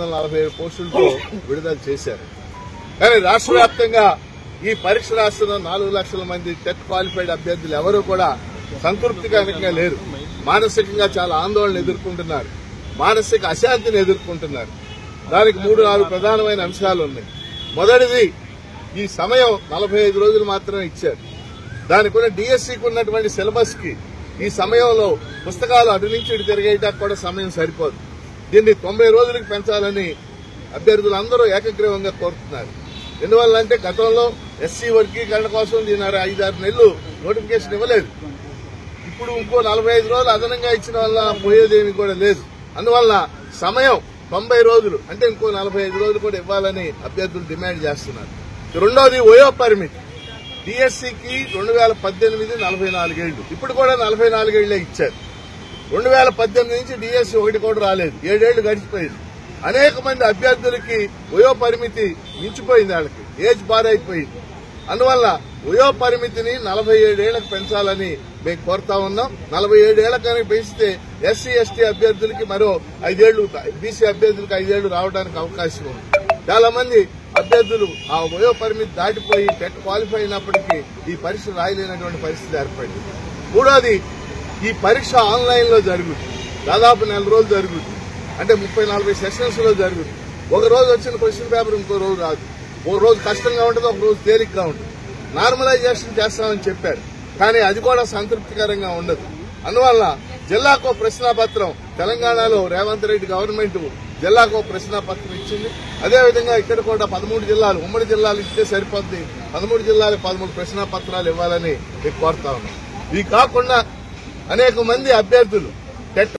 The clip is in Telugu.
447 పోస్టులతో విడుదల చేశారు. కానీ రాష్ట్ర వ్యాప్తంగా ఈ పరీక్ష రాస్తున్న 4 లక్షల మంది టెట్ క్వాలిఫైడ్ అభ్యర్థులు ఎవరూ కూడా సంతృప్తికరంగా లేరు. మానసికంగా చాలా ఆందోళన ఎదుర్కొంటున్నారు, మానసిక అశాంతిని ఎదుర్కొంటున్నారు. దానికి 3-4 ప్రధానమైన అంశాలు ఉన్నాయి. మొదటిది, ఈ సమయం 45 రోజులు మాత్రమే ఇచ్చారు. దానికి కూడా డిఎస్సికి ఉన్నటువంటి సిలబస్ కి ఈ సమయంలో పుస్తకాలు అటు నుంచి ఇటు తిరిగేయడానికి కూడా సమయం సరిపోదు. దీన్ని 90 రోజులకు పెంచాలని అభ్యర్థులందరూ ఏకగ్రీవంగా కోరుతున్నారు. ఎందువల్లంటే గతంలో ఎస్సీ వర్గీకరణ కోసం దీని 5-6 నెలలు నోటిఫికేషన్ ఇవ్వలేదు. ఇప్పుడు ఇంకో 45 రోజులు అదనంగా ఇచ్చిన వల్ల పోయేదేమీ కూడా లేదు. అందువల్ల సమయం 90 రోజులు అంటే ఇంకో 45 రోజులు కూడా ఇవ్వాలని అభ్యర్థులు డిమాండ్ చేస్తున్నారు. రెండోది, వయో పరిమితి. డిఎస్సికి 2018 44 ఏళ్లు, ఇప్పుడు కూడా 44 ఏళ్లే ఇచ్చారు. 2018 నుంచి డిఎస్సి ఒకటి కూడా రాలేదు, 7 ఏళ్లు గడిచిపోయింది. అనేక మంది అభ్యర్థులకి వయో పరిమితి మించిపోయింది, వాళ్ళకి ఏజ్ బార్ అయిపోయింది. అందువల్ల వయో పరిమితిని 47 ఏళ్లకు పెంచాలని మేము కోరుతా ఉన్నాం. 47 ఏళ్ల కనుక పెంచితే ఎస్సీ ఎస్టీ అభ్యర్థులకి మరో 5 ఏళ్లు, బీసీ అభ్యర్థులకు 5 ఏళ్లు రావడానికి అవకాశం ఉంది. చాలా మంది అభ్యర్థులు ఆ వయో పరిమితి దాటిపోయి టెట్ క్వాలిఫై అయినప్పటికీ ఈ పరీక్ష రాయలేనటువంటి పరిస్థితి ఏర్పడింది. మూడోది, ఈ పరీక్ష ఆన్లైన్ లో జరుగుతుంది. దాదాపు 4 రోజులు జరుగుతుంది. అంటే 30-40 సెషన్స్ లో జరుగుతుంది. ఒక రోజు వచ్చిన క్వశ్చన్ పేపర్ ఇంకో రోజు రాదు. ఒక రోజు కష్టంగా ఉంటుంది, ఒక రోజు తేలిగ్గా ఉంటుంది. నార్మలైజేషన్ చేస్తామని చెప్పారు, కానీ అది కూడా సంతృప్తికరంగా ఉండదు. అందువల్ల జిల్లాకో ప్రశ్నాపత్రం, తెలంగాణలో రేవంత్ రెడ్డి గవర్నమెంట్ జిల్లాకో ప్రశ్నాపత్రం ఇచ్చింది. అదేవిధంగా ఇక్కడ కూడా 13 జిల్లాలు, ఉమ్మడి జిల్లాలు ఇస్తే సరిపోతుంది. 13 జిల్లాలు 13 ప్రశ్నాపత్రాలు ఇవ్వాలని కోరుతా ఉన్నాం. ఇవి కాకుండా అనేక మంది అభ్యర్థులు టెట్